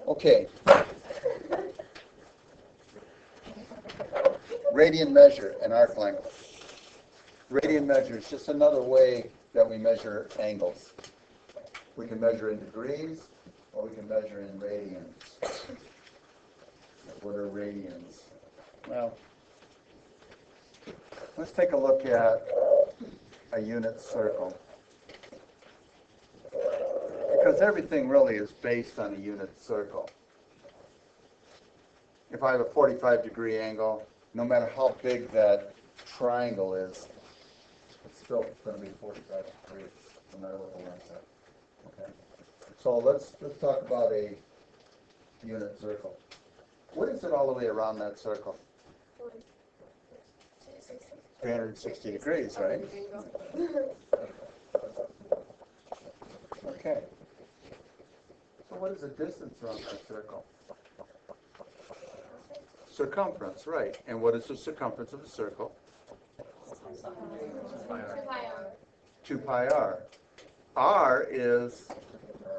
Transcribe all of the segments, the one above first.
Okay. Radian measure in arc length. Radian measure is just another way that we measure angles. We can measure in degrees, or we can measure in radians. What are radians? Well, let's take a look at a unit circle. Because everything really is based on a unit circle. If I have a 45-degree angle, no matter how big that triangle is, it's still going to be 45 degrees, no matter what the length is. Okay. So let's talk about a unit circle. What is it all the way around that circle? 360 degrees, right? Okay. So what is the distance around that circle? Circumference, right. And what is the circumference of a circle? 2 pi r. R is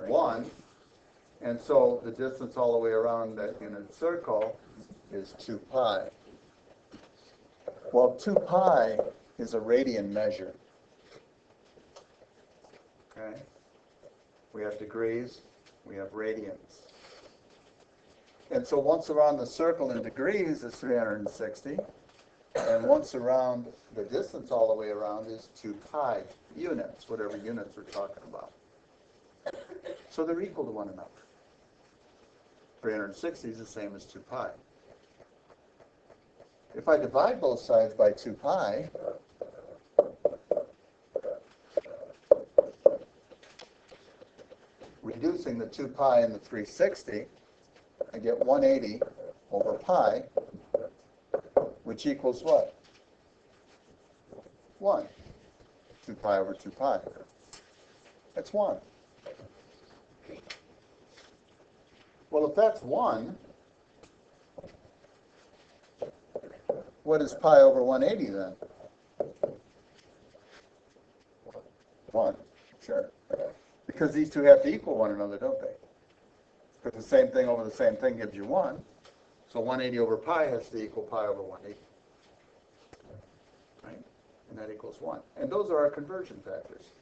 1, and so the distance all the way around that unit circle is 2 pi. Well, 2 pi is a radian measure. Okay? We have degrees, we have radians. And so once around the circle in degrees is 360, and once around the distance all the way around is 2 pi units, whatever units we're talking about. So they're equal to one another. 360 is the same as 2 pi. If I divide both sides by 2 pi, reducing the 2 pi and the 360, I get 180 over pi, which equals what? 1. 2 pi over 2 pi. That's 1. Well, if that's 1, what is pi over 180 then? 1. Sure. Because these two have to equal one another, don't they? Because the same thing over the same thing gives you 1. So 180 over pi has to equal pi over 180. Right? And that equals 1. And those are our conversion factors.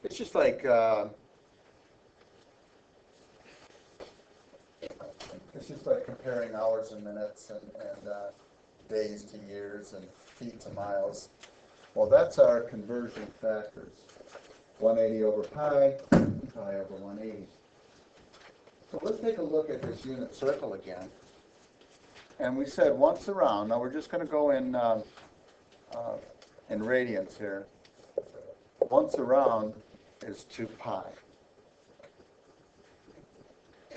It's just like comparing hours and minutes and days to years and feet to miles. Well, that's our conversion factors. 180 over pi, pi over 180. So let's take a look at this unit circle again. And we said once around, now we're just going to go in radians here. Once around is 2 pi.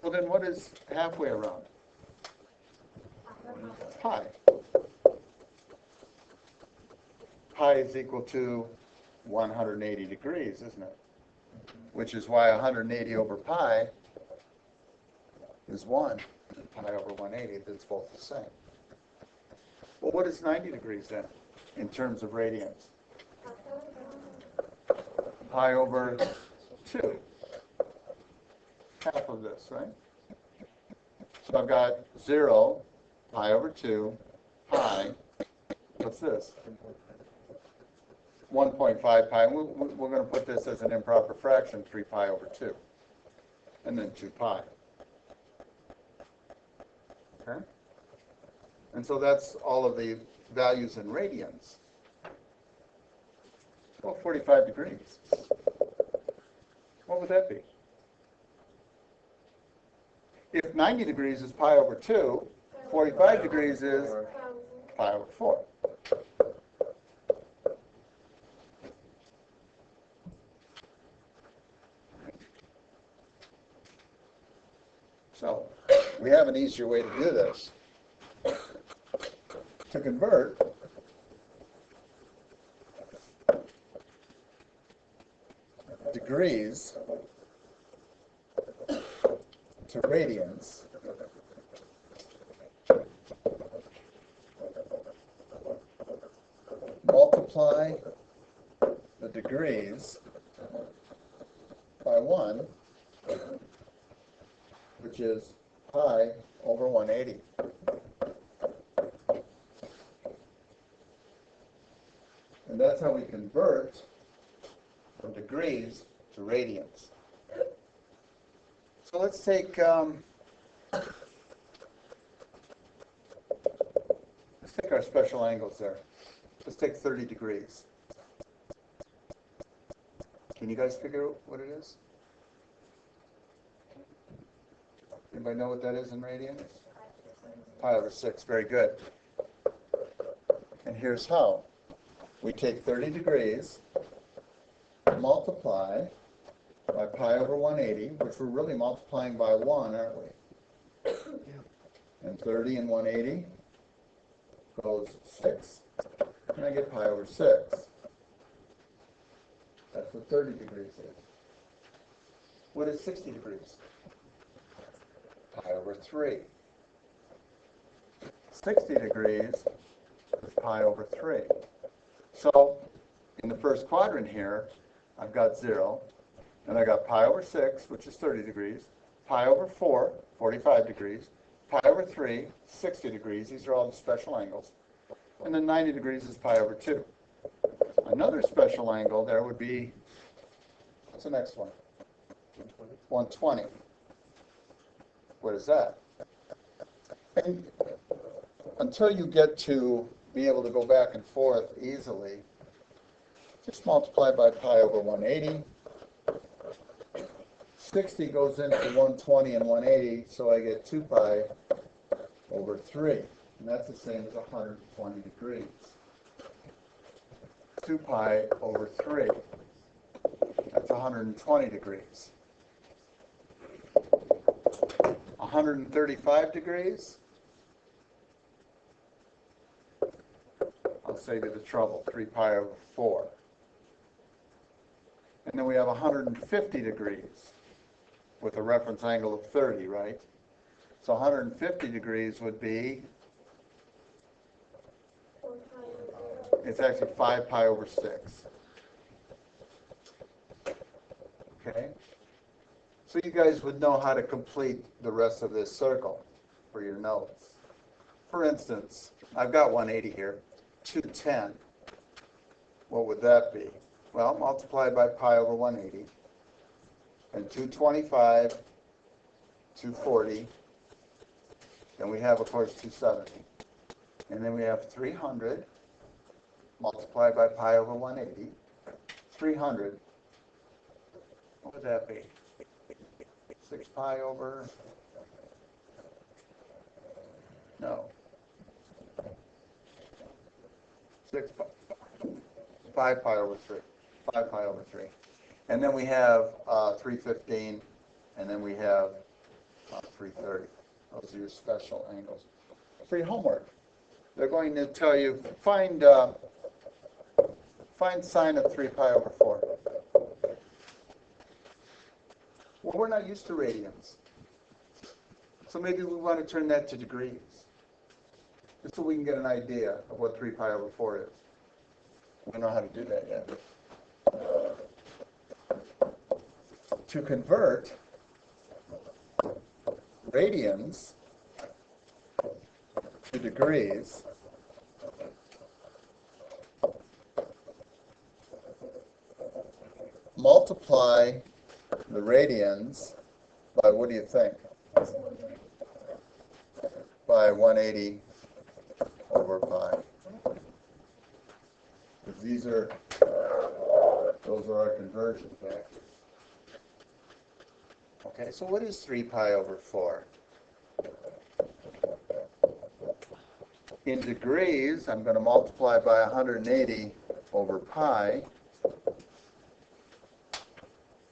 Well, then what is halfway around? Pi. Pi is equal to 180 degrees, isn't it? Which is why 180 over pi is 1. Pi over 180, that's both the same. Well, what is 90 degrees then, in terms of radians? Pi over 2. Half of this, right? So I've got 0, pi over 2, pi. What's this? 1.5 pi. We're going to put this as an improper fraction, 3 pi over 2. And then 2 pi. Okay? And so that's all of the values in radians. Well, 45 degrees. What would that be? If 90 degrees is pi over 2, 45 degrees is pi over 4. So, we have an easier way to do this. To convert degrees to radians, multiply the degrees by 1, which is pi over 180. And that's how we convert from degrees to radians. So let's take our special angles there. Let's take 30 degrees. Can you guys figure out what it is? Anybody know what that is in radians? Pi over 6. Very good. And here's how. We take 30 degrees, multiply by pi over 180, which we're really multiplying by 1, aren't we? And 30 and 180 goes 6, and I get pi over 6. That's what 30 degrees is. What is 60 degrees? Pi over 3. 60 degrees is pi over 3. So, in the first quadrant here, I've got 0, and I got pi over 6, which is 30 degrees, pi over 4, 45 degrees, pi over 3, 60 degrees. These are all the special angles. And then 90 degrees is pi over 2. Another special angle there would be, what's the next one? 120. What is that? And until you get to be able to go back and forth easily, just multiply by pi over 180. 60 goes into 120 and 180, so I get 2 pi over 3. And that's the same as 120 degrees. 2 pi over 3. That's 120 degrees. 135 degrees. I'll save you the trouble. 3 pi over 4. And then we have 150 degrees with a reference angle of 30, right? So 150 degrees would be, it's actually 5 pi over 6. Okay? So you guys would know how to complete the rest of this circle for your notes. For instance, I've got 180 here, 210. What would that be? Well, multiply by pi over 180, and 225, 240, then we have, of course, 270. And then we have 300, multiplied by pi over 180, 300, what would that be? 6 pi over, no, 5 pi over 3. 5 pi over 3. And then we have 315, and then we have 330. Those are your special angles. For your homework, they're going to tell you, find sine of 3 pi over 4. Well, we're not used to radians. So maybe we want to turn that to degrees, just so we can get an idea of what 3 pi over 4 is. We don't know how to do that yet. To convert radians to degrees, multiply the radians by, what do you think? By 180 over pi. Because those are our conversion factors. Okay, so what is 3 pi over 4? In degrees, I'm going to multiply by 180 over pi.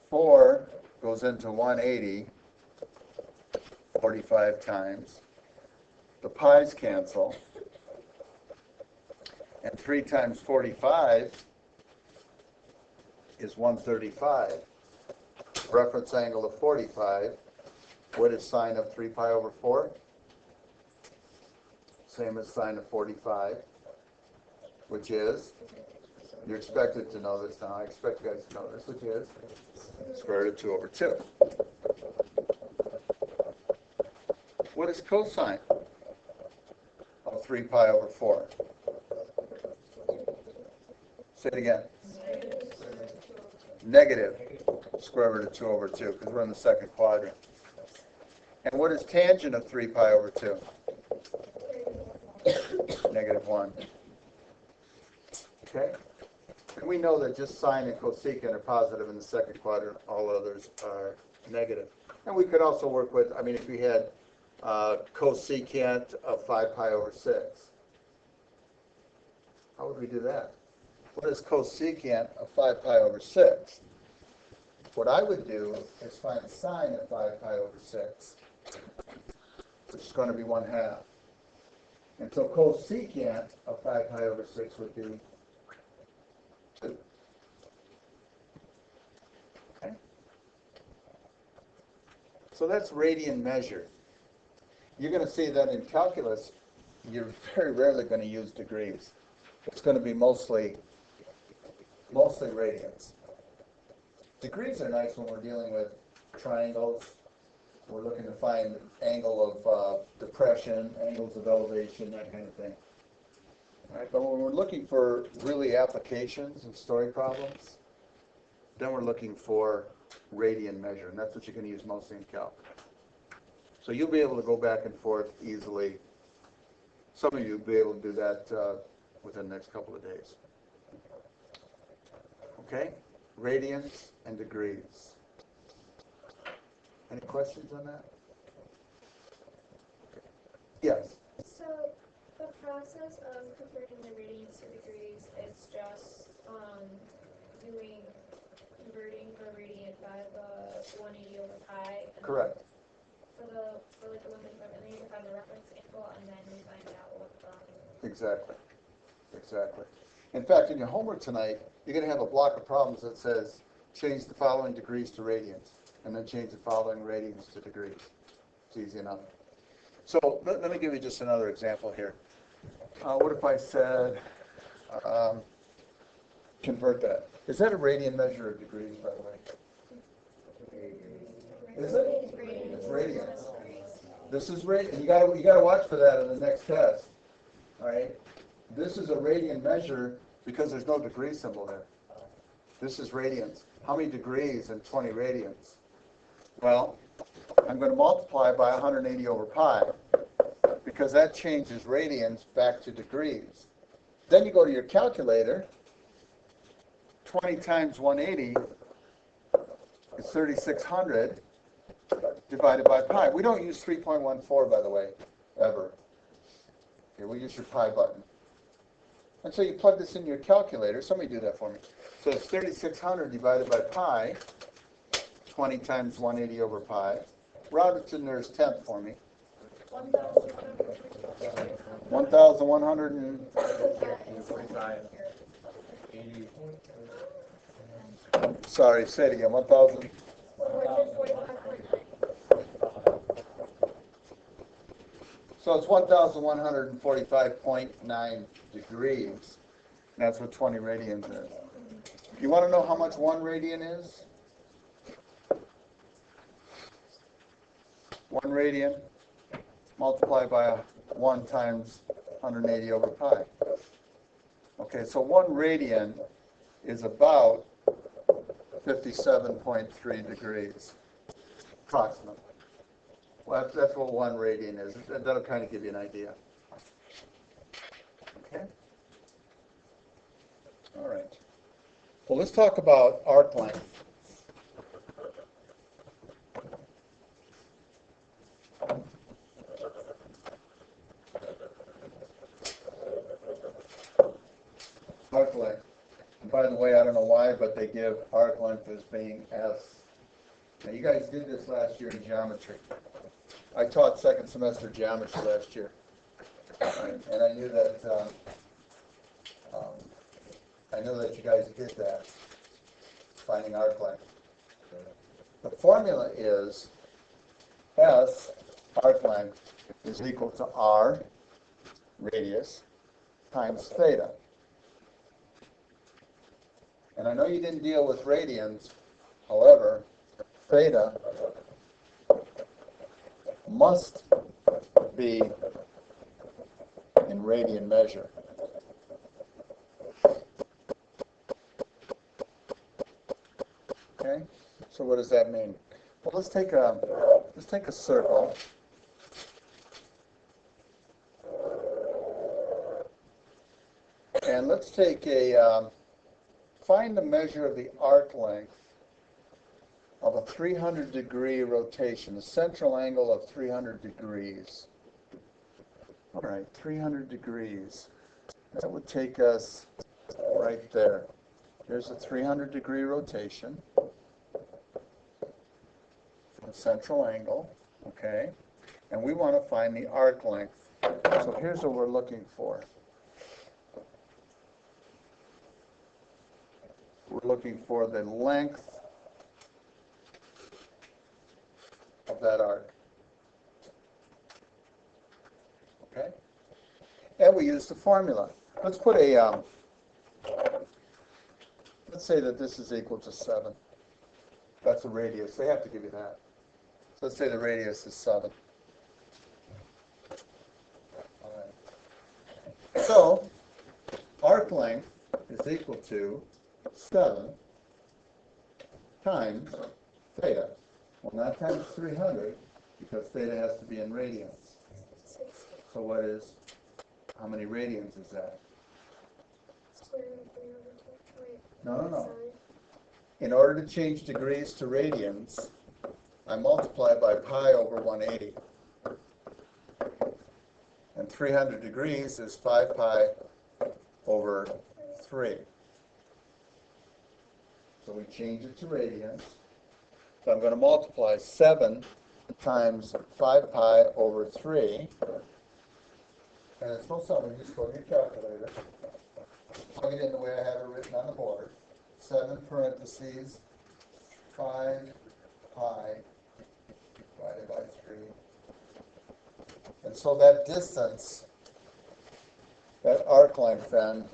4 goes into 180 45 times. The pi's cancel. And 3 times 45 is 135. Reference angle of 45. What is sine of 3 pi over 4? Same as sine of 45, which is, you're expected to know this now. I expect you guys to know this, which is square root of 2 over 2. What is cosine of 3 pi over 4? Say it again. Negative square root of 2 over 2, because we're in the second quadrant. And what is tangent of 3 pi over 2? Negative 1. Okay? And we know that just sine and cosecant are positive in the second quadrant. All others are negative. And we could also work with, I mean, if we had cosecant of 5 pi over 6. How would we do that? What is cosecant of 5 pi over 6? What I would do is find sine of 5 pi over 6, which is going to be 1/2. And so cosecant of 5 pi over 6 would be 2. Okay? So that's radian measured. You're going to see that in calculus, you're very rarely going to use degrees. It's going to be mostly radians. Degrees are nice when we're dealing with triangles. We're looking to find angle of depression, angles of elevation, that kind of thing. All right, but when we're looking for really applications and story problems, then we're looking for radian measure, and that's what you're going to use mostly in calc. So you'll be able to go back and forth easily. Some of you will be able to do that within the next couple of days. Okay? Radians and degrees. Any questions on that? Yes? So the process of converting the radians to degrees is just converting the radian by the 180 over pi. Correct. For like the 135, and then you can find the reference angle, and then you find out what the... Exactly. Exactly. In fact, in your homework tonight, you're going to have a block of problems that says change the following degrees to radians, and then change the following radians to degrees. It's easy enough. So let me give you just another example here. What if I said, convert that? Is that a radian measure of degrees, by the way? Is it? It's radians. This is radian. You got to watch for that in the next test. All right. This is a radian measure because there's no degree symbol there. This is radians. How many degrees in 20 radians? Well, I'm going to multiply by 180 over pi because that changes radians back to degrees. Then you go to your calculator. 20 times 180 is 3,600 divided by pi. We don't use 3.14, by the way, ever. Okay, we use your pi button. And so you plug this in your calculator. Somebody do that for me. So it's 3,600 divided by pi, 20 times 180 over pi. Round it to the nearest tenth for me. 1,145. Sorry, say it again. 1,000. So it's 1,145.9 degrees. That's what 20 radians is. You want to know how much 1 radian is? 1 radian multiplied by 1 times 180 over pi. Okay, so 1 radian is about 57.3 degrees, approximately. Well, that's what 1 radian is. That'll kind of give you an idea. Okay? All right. Well, let's talk about arc length. Arc length. And by the way, I don't know why, but they give arc length as being S. Now, you guys did this last year in geometry. I taught second semester geometry last year, and I knew that you guys did that, finding arc length. The formula is S, arc length, is equal to R, radius, times theta. And I know you didn't deal with radians, however, theta must would be in radian measure. Okay, so what does that mean? Well, let's take a circle. And let's take find the measure of the arc length of a 300-degree rotation, the central angle of 300 degrees. All right, 300 degrees. That would take us right there. Here's a 300-degree rotation. Central angle, okay? And we want to find the arc length. So here's what we're looking for. We're looking for the length of that arc. Okay? And we use the formula. Let's put a, let's say that this is equal to 7. That's the radius. They have to give you that. So let's say the radius is 7. All right. So arc length is equal to 7 times theta. Well, not times 300, because theta has to be in radians. So what is, how many radians is that? No. In order to change degrees to radians, I multiply by pi over 180. And 300 degrees is 5 pi over 3. So we change it to radians. So I'm going to multiply 7 times 5 pi over 3. And it's no something, just go to your calculator. Plug it in the way I have it written on the board. 7 parentheses 5 pi divided by 3. And so that distance, that arc length then,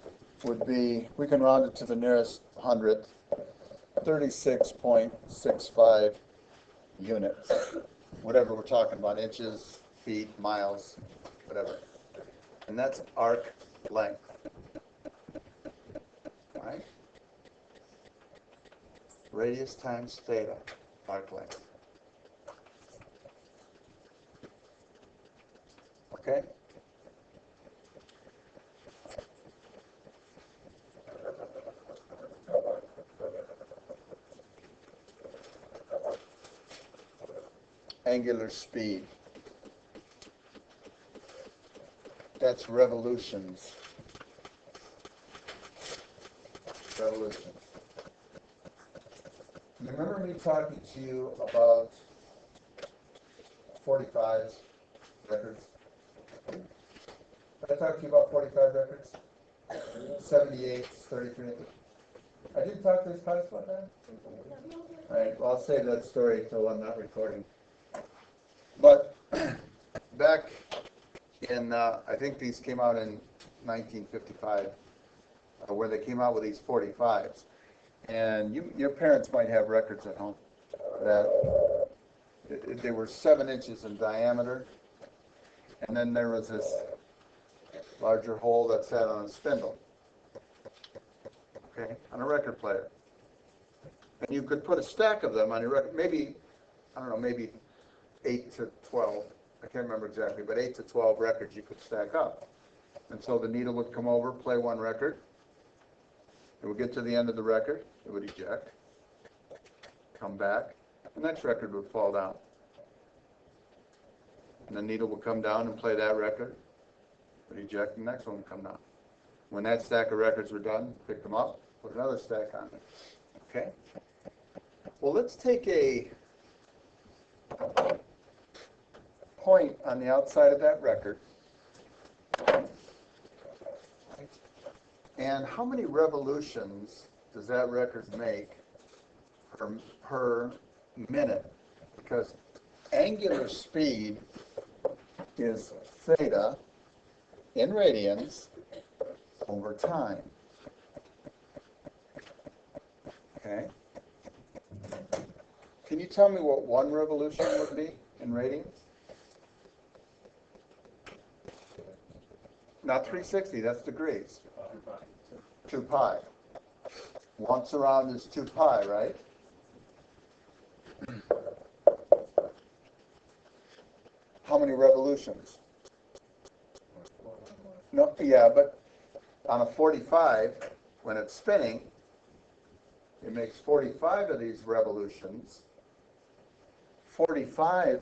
would be, we can round it to the nearest hundredth, 36.65 units. Whatever we're talking about, inches, feet, miles, whatever. And that's arc length. All right? Radius times theta, arc length. Okay? Angular speed. That's revolutions. Revolutions. You remember me talking to you about 45s records? Did I talk to you about 45 records? 78s, 33. I didn't talk to this class about that? All right, well, I'll save that story until I'm not recording. But back in, I think these came out in 1955, where they came out with these 45s. And your parents might have records at home that they were 7 inches in diameter, and then there was this larger hole that sat on a spindle, okay, on a record player. And you could put a stack of them on your record, maybe, I don't know, maybe 8 to 12, I can't remember exactly, but 8 to 12 records you could stack up. And so the needle would come over, play one record, it would get to the end of the record, it would eject, come back, the next record would fall down. And the needle would come down and play that record, it would eject, and the next one would come down. When that stack of records were done, pick them up, put another stack on it. Okay? Well, let's take a point on the outside of that record. And how many revolutions does that record make per minute? Because angular speed is theta in radians over time. Okay? Can you tell me what 1 revolution would be in radians? Not 360, that's degrees. 2 pi. Once around is 2 pi, right? How many revolutions? No, yeah, but on a 45, when it's spinning, it makes 45 of these revolutions. 45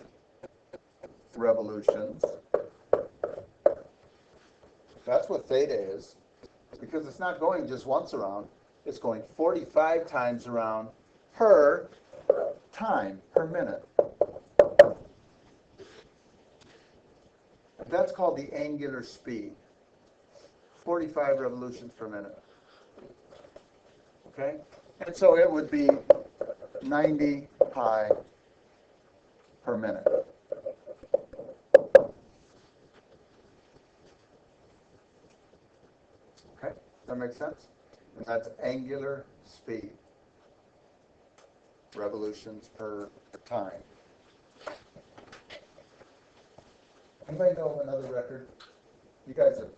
revolutions. That's what theta is, because it's not going just once around, it's going 45 times around per time, per minute. That's called the angular speed. 45 revolutions per minute. Okay? And so it would be 90 pi per minute. Okay? Does that make sense? And that's angular speed. Revolutions per time. Anybody know of another record? You guys have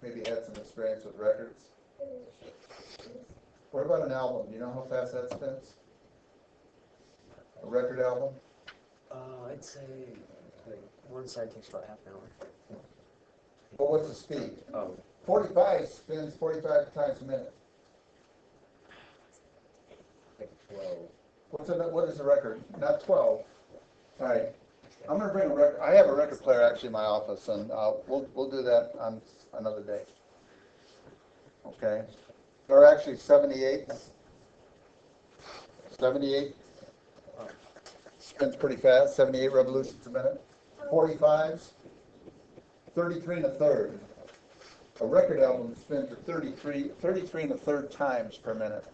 maybe had some experience with records. What about an album? Do you know how fast that spins? A record album? I'd say like one side takes about half an hour. Well, what's the speed? Oh. 45 spins 45 times a minute. Like 12. What is a record? Not 12. All right. I'm going to bring a record. I have a record player actually in my office, and we'll do that on another day. Okay. There are actually 78. 78 spins pretty fast. 78 revolutions a minute. 45s, 33 and a third. A record album spins at 33 and a third times per minute.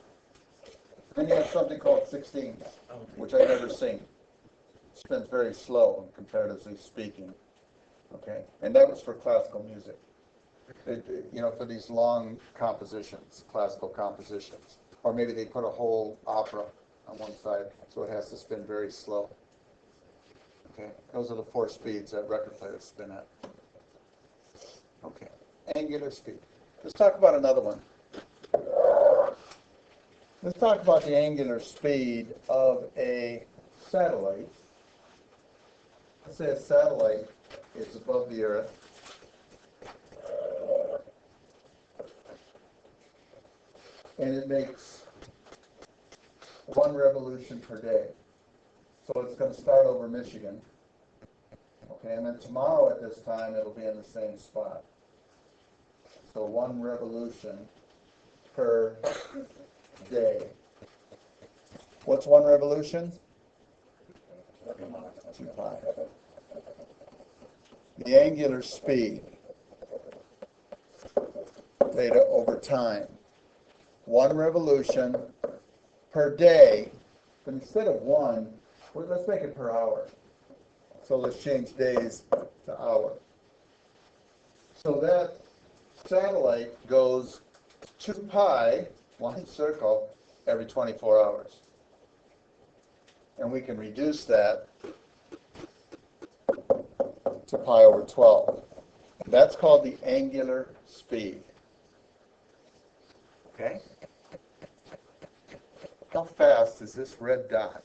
Then you have something called 16s, which I've never seen. Spins very slow, comparatively speaking. Okay, and that was for classical music. For these long compositions, classical compositions, or maybe they put a whole opera on one side, so it has to spin very slow. Okay, those are the 4 speeds that record players spin at. Okay, angular speed. Let's talk about another one. Let's talk about the angular speed of a satellite. Let's say a satellite is above the Earth. And it makes 1 revolution per day. So it's going to start over Michigan. Okay, and then tomorrow at this time it'll be in the same spot. So 1 revolution per day. What's 1 revolution? 2 pi. The angular speed, theta over time. 1 revolution per day, but instead of 1, let's make it per hour. So let's change days to hour. So that satellite goes 2 pi, 1 circle, every 24 hours. And we can reduce that to pi over 12. And that's called the angular speed. Okay? How fast is this red dot?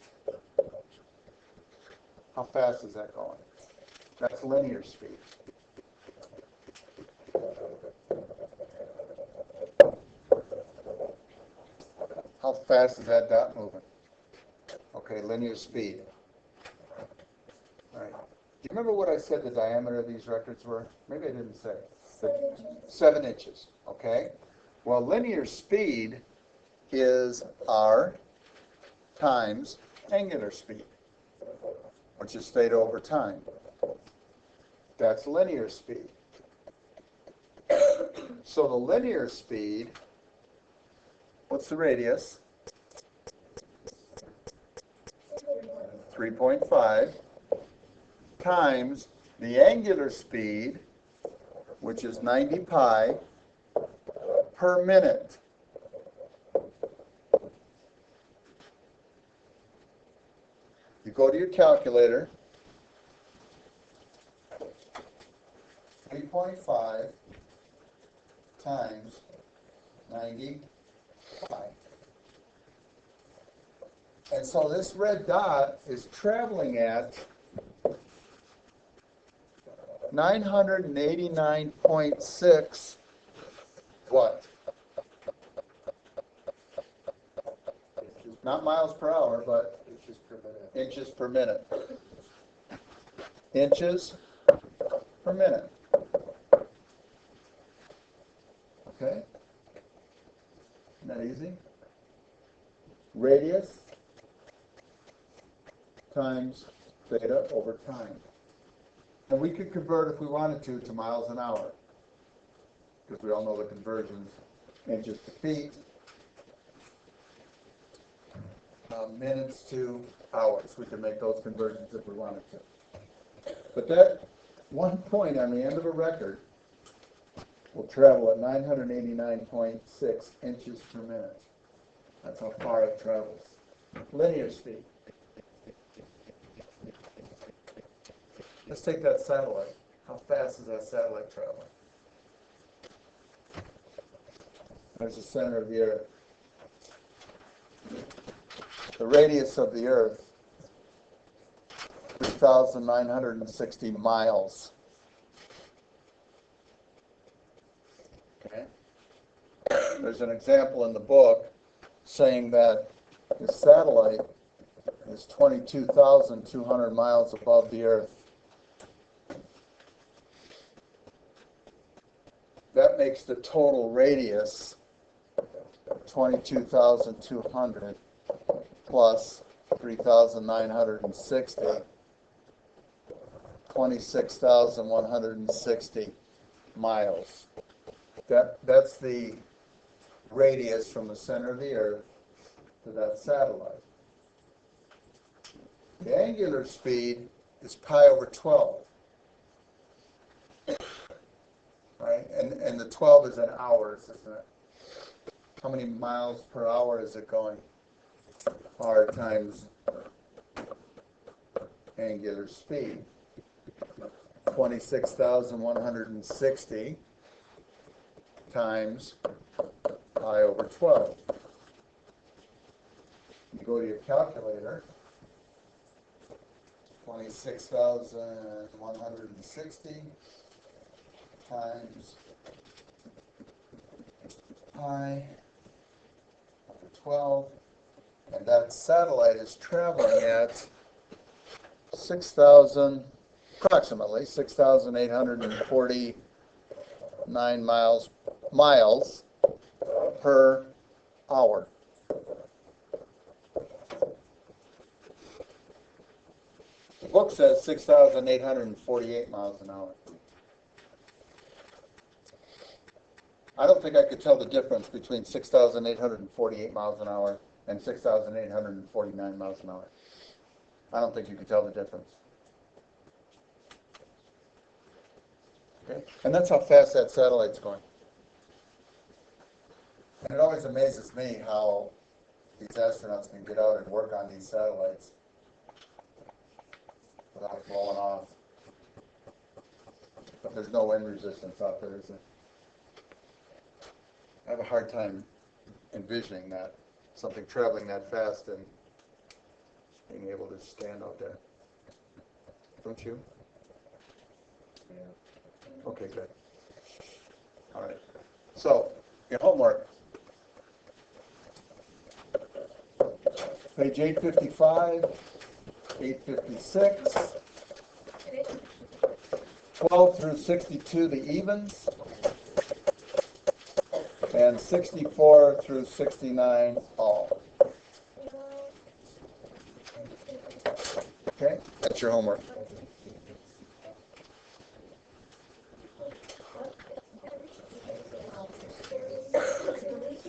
How fast is that going? That's linear speed. How fast is that dot moving? Okay, linear speed. All right. Do you remember what I said the diameter of these records were? Maybe I didn't say. 7 inches. Okay. Well, linear speed is r times angular speed, which is theta over time. That's linear speed. So the linear speed, what's the radius? 3.5 times the angular speed, which is 90 pi per minute. You go to your calculator, 3.5 times 90 pi. And so this red dot is traveling at 989.6 what? Not miles per hour, but Inches per minute. inches per minute. Inches per minute. Okay? Isn't that easy? Radius times theta over time. And we could convert, if we wanted to miles an hour, because we all know the conversions. Inches to feet, minutes to hours. We could make those conversions if we wanted to. But that one point on the end of a record will travel at 989.6 inches per minute. That's how far it travels. Linear speed. Let's take that satellite. How fast is that satellite traveling? There's the center of the Earth. The radius of the Earth, 3,960 miles. Okay. There's an example in the book saying that the satellite is 22,200 miles above the Earth. That makes the total radius 22,200 plus 3,960, 26,160 miles. That's the radius from the center of the Earth to that satellite. The angular speed is pi over 12. Right? And the 12 is in hours, isn't it? How many miles per hour is it going? R times angular speed. 26,160 times pi over 12. You go to your calculator. 26,160 times pi over 12, and that satellite is traveling at approximately 6,849 miles per hour. The book says 6,848 miles an hour. I don't think I could tell the difference between 6,848 miles an hour and 6,849 miles an hour. I don't think you can tell the difference. Okay? And that's how fast that satellite's going. And it always amazes me how these astronauts can get out and work on these satellites without it blowing off. But there's no wind resistance out there, is there? I have a hard time envisioning that, something traveling that fast and being able to stand out there. Don't you? Yeah. Okay, good. All right. So, your homework. Page 855, 856, 12 through 62, the evens, and 64 through 69, all. Okay, that's your homework.